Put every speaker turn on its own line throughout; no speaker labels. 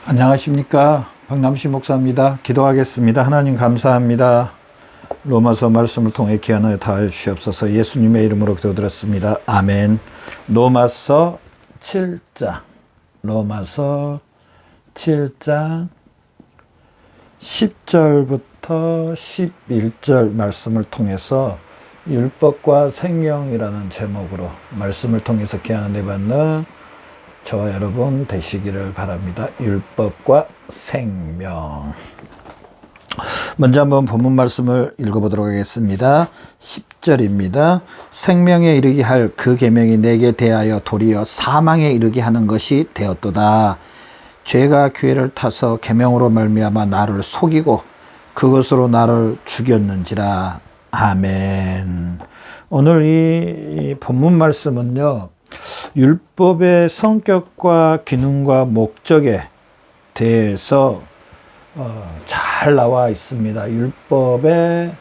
안녕하십니까. 박남시 목사입니다. 기도하겠습니다. 하나님 감사합니다. 로마서 말씀을 통해 귀한 은혜 다하여 주시옵소서. 예수님의 이름으로 기도드렸습니다. 아멘. 로마서 7장 10절부터 11절 말씀을 통해서 율법과 생명이라는 제목으로 말씀을 통해서 귀한 은혜 받는 저와 여러분 되시기를 바랍니다. 율법과 생명. 먼저 한번 본문 말씀을 읽어보도록 하겠습니다. 10절입니다. 생명에 이르게 할 그 계명이 내게 대하여 도리어 사망에 이르게 하는 것이 되었도다. 죄가 기회를 타서 계명으로 말미암아 나를 속이고 그것으로 나를 죽였는지라. 아멘. 오늘 이 본문 말씀은요, 율법의 성격과 기능과 목적에 대해서 잘 나와 있습니다. 율법의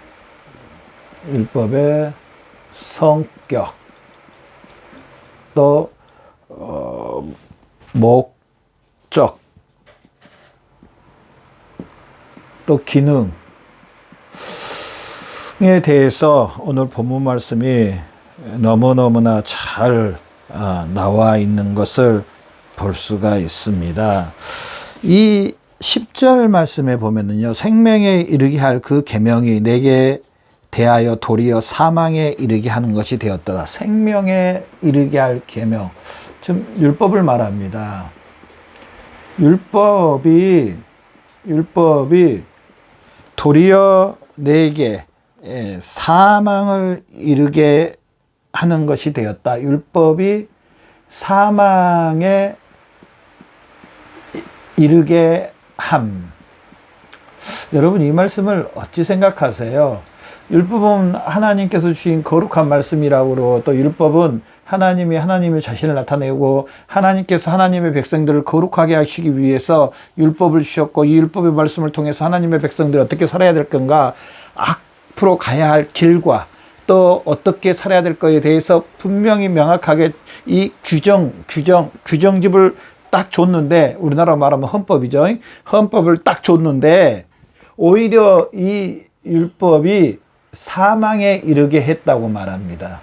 성격, 또 목적, 또 기능에 대해서 오늘 본문 말씀이 너무너무나 잘 나와 있는 것을 볼 수가 있습니다. 이 10절 말씀에 보면은요, 생명에 이르게 할 그 계명이 내게 대하여 도리어 사망에 이르게 하는 것이 되었다. 생명에 이르게 할 계명, 좀 율법을 말합니다. 율법이 도리어 내게 사망을 이르게 하는 것이 되었다. 율법이 사망에 이르게 함. 여러분, 이 말씀을 어찌 생각하세요? 율법은 하나님께서 주신 거룩한 말씀이라고, 또 율법은 하나님이 자신을 나타내고 하나님께서 하나님의 백성들을 거룩하게 하시기 위해서 율법을 주셨고, 이 율법의 말씀을 통해서 하나님의 백성들이 어떻게 살아야 될 건가, 앞으로 가야 할 길과 또 어떻게 살아야 될 거에 대해서 분명히 명확하게 이 규정집을 딱 줬는데, 우리나라로 말하면 헌법이죠. 헌법을 딱 줬는데 오히려 이 율법이 사망에 이르게 했다고 말합니다.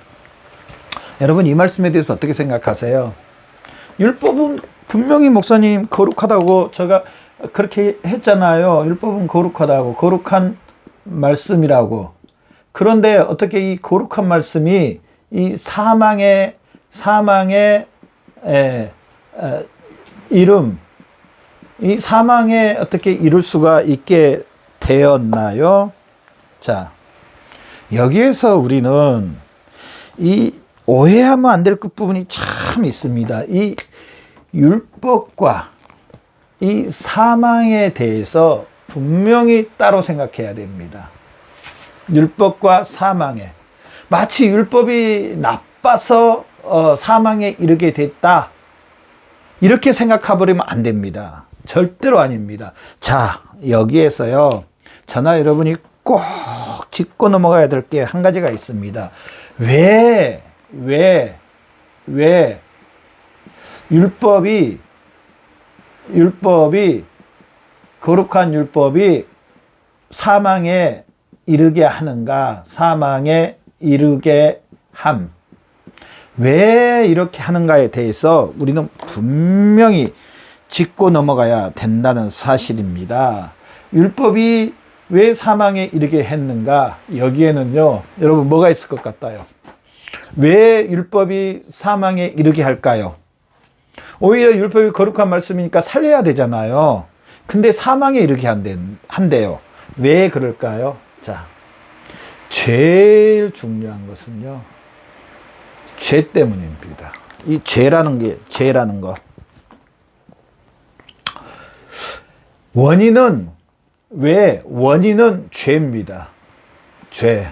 여러분, 이 말씀에 대해서 어떻게 생각하세요? 율법은 분명히 목사님 거룩하다고 제가 그렇게 했잖아요. 율법은 거룩하다고, 거룩한 말씀이라고. 그런데 어떻게 이 거룩한 말씀이 이 사망의 이름, 이 사망에 어떻게 이룰 수가 있게 되었나요? 자, 여기에서 우리는 이 오해하면 안 될 그 부분이 참 있습니다. 이 율법과 이 사망에 대해서 분명히 따로 생각해야 됩니다. 율법과 사망에, 마치 율법이 나빠서 사망에 이르게 됐다, 이렇게 생각해버리면 안 됩니다. 절대로 아닙니다. 자, 여기에서요, 저나 여러분이 꼭 짚고 넘어가야 될 게 한 가지가 있습니다. 왜 율법이 거룩한 율법이 사망에 이르게 하는가, 사망에 이르게 함. 왜 이렇게 하는가에 대해서 우리는 분명히 짚고 넘어가야 된다는 사실입니다. 율법이 왜 사망에 이르게 했는가? 여기에는요, 여러분 뭐가 있을 것 같아요? 왜 율법이 사망에 이르게 할까요? 오히려 율법이 거룩한 말씀이니까 살려야 되잖아요. 근데 사망에 이르게 한대요. 왜 그럴까요? 자, 제일 중요한 것은요, 죄 때문입니다. 이 죄라는 거. 원인은 죄입니다. 죄.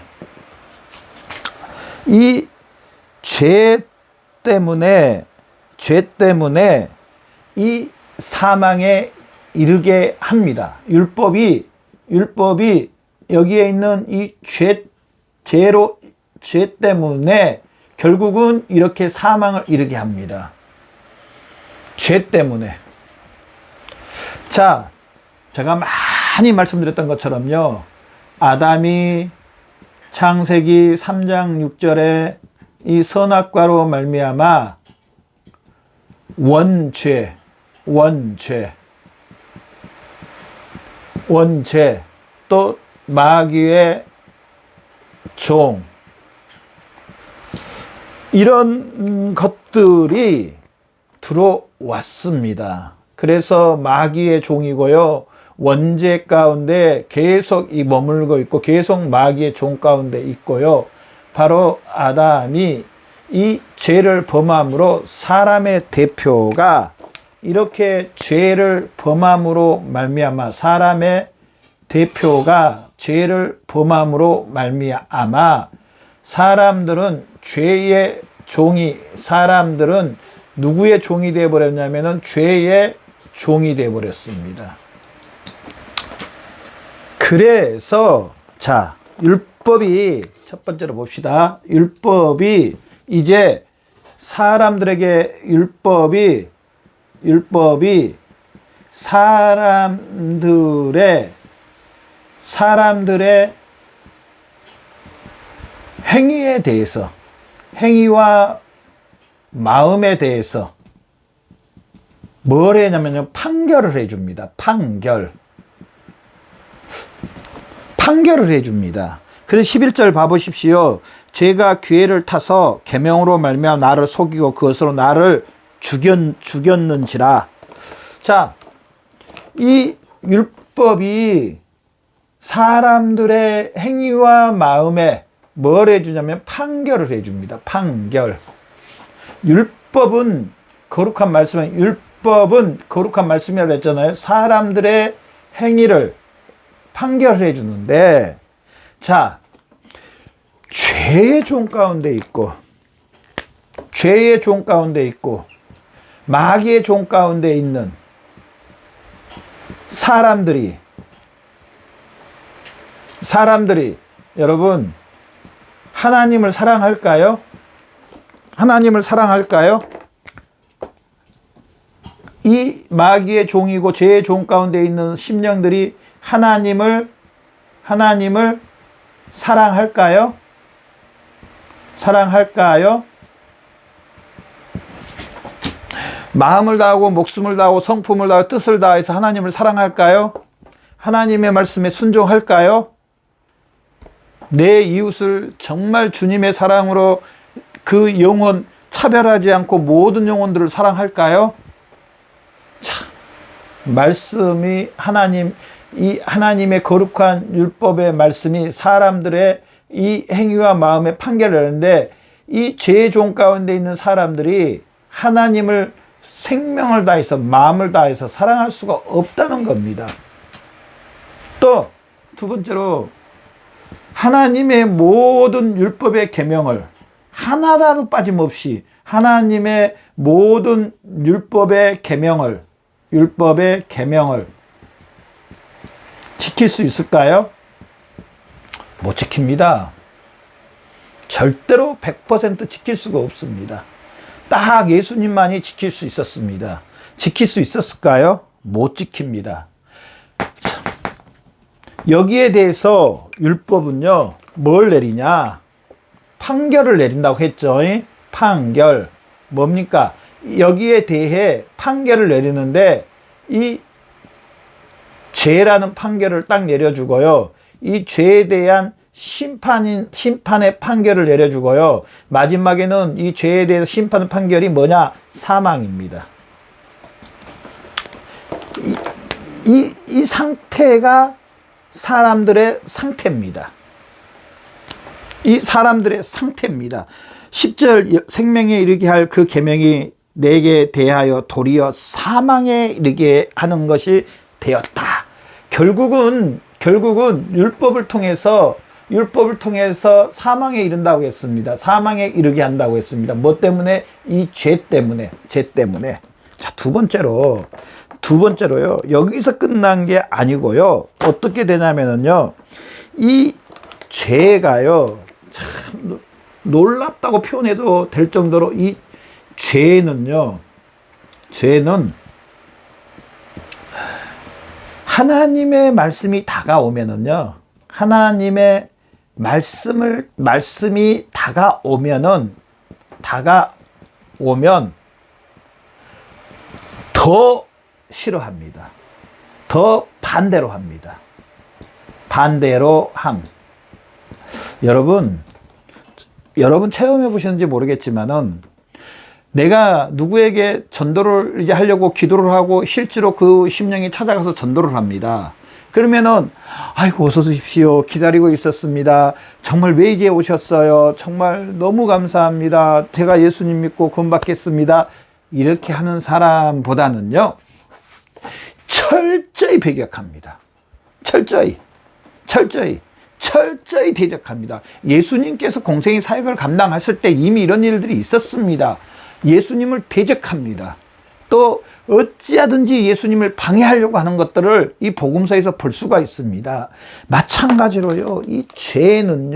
이 죄 때문에 이 사망에 이르게 합니다. 율법이 여기에 있는 이 죄 때문에 결국은 이렇게 사망을 이르게 합니다. 죄 때문에. 자, 제가 많이 말씀드렸던 것처럼요. 아담이 창세기 3장 6절에 이 선악과로 말미암아 원죄, 또 마귀의 종, 이런 것들이 들어왔습니다. 그래서 마귀의 종이고요. 원죄 가운데 계속 머물고 있고 계속 마귀의 종 가운데 있고요. 바로 아담이 이 죄를 범함으로 사람의 대표가 이렇게 죄를 범함으로 말미암아 사람의 대표가 죄를 범함으로 말미암아 사람들은 죄의 종이 사람들은 누구의 종이 되어 버렸냐면은 죄의 종이 되어 버렸습니다. 그래서 자, 율법이 첫 번째로 봅시다. 율법이 이제 사람들에게 율법이 사람들의 행위에 대해서 행위와 마음에 대해서 뭘 해냐면요. 판결을 해줍니다. 판결을 해줍니다. 그래서 11절 봐보십시오. 죄가 기회를 타서 계명으로 말미암아 나를 속이고 그것으로 나를 죽였는지라. 자, 이 율법이 사람들의 행위와 마음에 뭘 해주냐면 판결을 해줍니다. 판결. 율법은 거룩한 말씀이라고 했잖아요. 사람들의 행위를 판결해 주는데, 자, 죄의 종 가운데 있고 마귀의 종 가운데 있는 사람들이 여러분 하나님을 사랑할까요? 이 마귀의 종이고 죄의 종 가운데 있는 심령들이 하나님을 사랑할까요? 마음을 다하고 목숨을 다하고 성품을 다하고 뜻을 다해서 하나님을 사랑할까요? 하나님의 말씀에 순종할까요? 내 이웃을 정말 주님의 사랑으로 그 영혼 차별하지 않고 모든 영혼들을 사랑할까요? 자, 말씀이 이 하나님의 거룩한 율법의 말씀이 사람들의 이 행위와 마음의 판결을 하는데, 이 죄의 종 가운데 있는 사람들이 하나님을 생명을 다해서 마음을 다해서 사랑할 수가 없다는 겁니다. 또 두 번째로 하나님의 모든 율법의 계명을 하나라도 빠짐없이 하나님의 모든 율법의 계명을 지킬 수 있을까요? 못 지킵니다. 절대로 100% 지킬 수가 없습니다. 딱 예수님만이 지킬 수 있었습니다. 지킬 수 있었을까요? 못 지킵니다. 여기에 대해서 율법은요, 뭘 내리냐? 판결을 내린다고 했죠. 판결. 뭡니까? 여기에 대해 판결을 내리는데, 이 죄라는 판결을 딱 내려주고요. 이 죄에 대한 심판의 판결을 내려주고요. 마지막에는 이 죄에 대해서 심판의 판결이 뭐냐? 사망입니다. 이 상태가 사람들의 상태입니다. 이 사람들의 상태입니다. 10절 생명에 이르게 할 그 계명이 내게 대하여 도리어 사망에 이르게 하는 것이 되었다. 결국은 율법을 통해서 사망에 이른다고 했습니다. 사망에 이르게 한다고 했습니다. 뭐 때문에? 이 죄 때문에. 자, 두 번째로요. 여기서 끝난 게 아니고요. 어떻게 되냐면요. 이 죄가요. 참 놀랍다고 표현해도 될 정도로 이 죄는 하나님의 말씀이 다가오면은요, 하나님의 말씀이 다가오면 더 싫어합니다. 더 반대로 합니다. 반대로 함. 여러분 체험해 보셨는지 모르겠지만은, 내가 누구에게 전도를 이제 하려고 기도를 하고 실제로 그 심령이 찾아가서 전도를 합니다. 그러면은, 아이고, 어서 오십시오. 기다리고 있었습니다. 정말 왜 이제 오셨어요? 정말 너무 감사합니다. 제가 예수님 믿고 구원받겠습니다. 이렇게 하는 사람보다는요, 철저히 배격합니다. 철저히 대적합니다. 예수님께서 공생의 사역을 감당하실 때 이미 이런 일들이 있었습니다. 예수님을 대적합니다. 또 어찌하든지 예수님을 방해하려고 하는 것들을 이 복음서에서 볼 수가 있습니다. 마찬가지로요, 이 죄는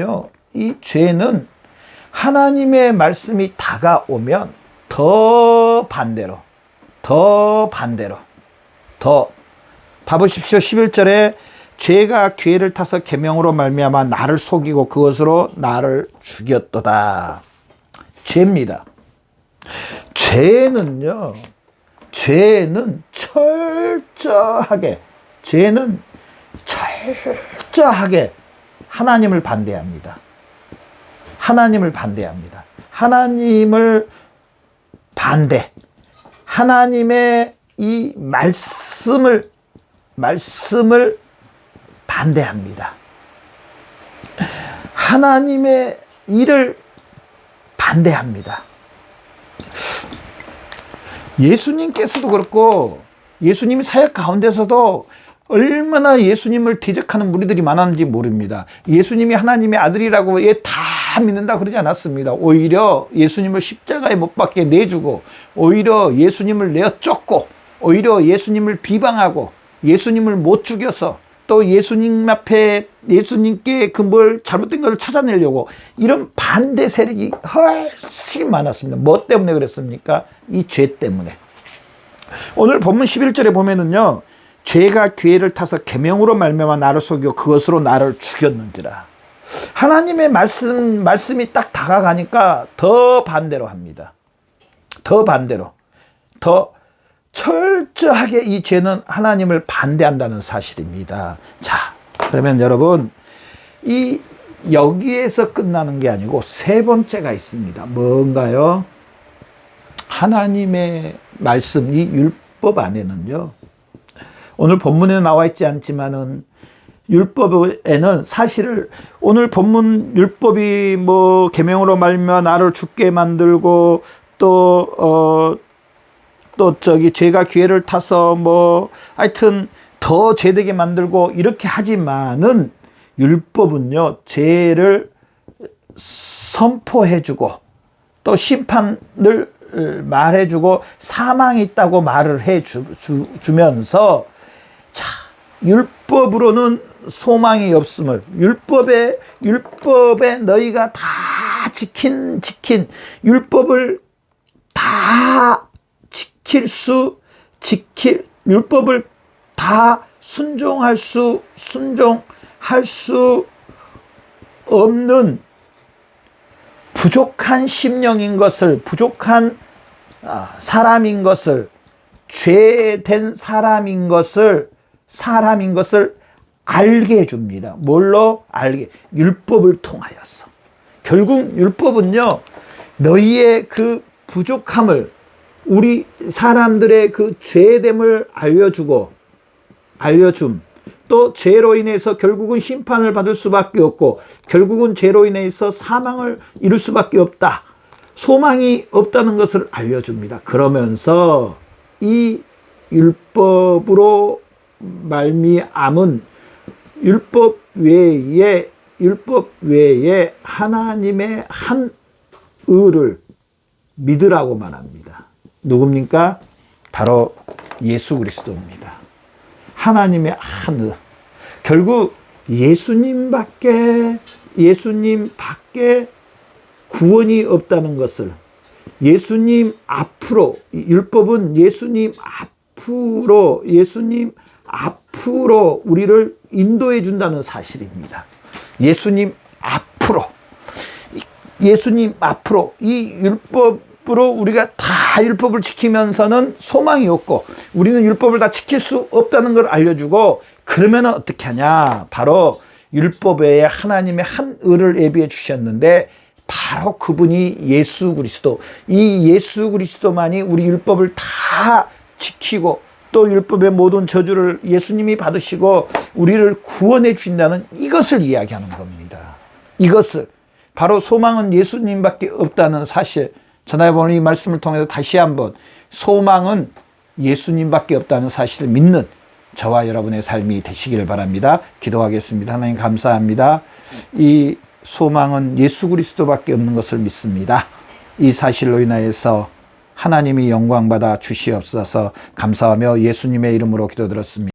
하나님의 말씀이 다가오면 더 반대로 봐보십시오. 11절에 죄가 기회를 타서 계명으로 말미암아 나를 속이고 그것으로 나를 죽였도다. 죄입니다. 죄는 철저하게 하나님을 반대합니다. 하나님의 이 말씀을 반대합니다. 하나님의 일을 반대합니다. 예수님께서도 그렇고, 예수님 사역 가운데서도 얼마나 예수님을 대적하는 무리들이 많았는지 모릅니다. 예수님이 하나님의 아들이라고 다 믿는다 그러지 않았습니다. 오히려 예수님을 십자가에 못 박게 내주고, 오히려 예수님을 내어 쫓고, 오히려 예수님을 비방하고, 예수님을 못 죽여서 또 예수님 앞에 예수님께 그 뭘 잘못된 것을 찾아내려고, 이런 반대 세력이 훨씬 많았습니다. 뭐 때문에 그랬습니까? 이 죄 때문에. 오늘 본문 11절에 보면은요, 죄가 기회를 타서 계명으로 말미암아 나를 속이고 그것으로 나를 죽였는지라. 하나님의 말씀이 딱 다가가니까 더 반대로 합니다. 더 철저하게 이 죄는 하나님을 반대한다는 사실입니다. 자, 그러면 여러분, 여기에서 끝나는 게 아니고 세 번째가 있습니다. 뭔가요? 하나님의 말씀, 이 율법 안에는요, 오늘 본문에 나와 있지 않지만은, 율법에는 사실을, 오늘 본문 율법이 뭐 계명으로 말미암아 나를 죽게 만들고, 또 죄가 기회를 타서 하여튼 더 죄되게 만들고 이렇게 하지만은, 율법은요, 죄를 선포해주고 또 심판을 말해주고 사망이 있다고 말을 해주면서, 자, 율법으로는 소망이 없음을, 율법에 너희가 다 지킨 율법을 다 율법을 다 순종할 수 없는 부족한 심령인 것을, 부족한 사람인 것을, 죄된 사람인 것을 알게 해줍니다. 뭘로 알게? 율법을 통하여서. 결국 율법은요, 너희의 그 부족함을, 우리 사람들의 그 죄됨을 알려줌. 또 죄로 인해서 결국은 심판을 받을 수밖에 없고, 결국은 죄로 인해서 사망을 이룰 수밖에 없다. 소망이 없다는 것을 알려줍니다. 그러면서 이 율법으로 말미암은 율법 외에 하나님의 한 의를 믿으라고 말합니다. 누굽니까? 바로 예수 그리스도입니다. 하나님의 한 의. 결국 예수님 밖에 구원이 없다는 것을, 율법은 예수님 앞으로 우리를 인도해 준다는 사실입니다. 예수님 앞으로. 예수님 앞으로. 이 율법으로 우리가 다 율법을 지키면서는 소망이 없고 우리는 율법을 다 지킬 수 없다는 걸 알려주고, 그러면 어떻게 하냐? 바로 율법 외에 하나님의 한 을을 예비해 주셨는데 바로 그분이 예수 그리스도. 이 예수 그리스도만이 우리 율법을 다 지키고 또 율법의 모든 저주를 예수님이 받으시고 우리를 구원해 주신다는 이것을 이야기하는 겁니다. 이것을. 바로 소망은 예수님밖에 없다는 사실. 전하에 보는 이 말씀을 통해서 다시 한번 소망은 예수님밖에 없다는 사실을 믿는 저와 여러분의 삶이 되시기를 바랍니다. 기도하겠습니다. 하나님 감사합니다. 이 소망은 예수 그리스도밖에 없는 것을 믿습니다. 이 사실로 인하여서 하나님이 영광받아 주시옵소서. 감사하며 예수님의 이름으로 기도드렸습니다.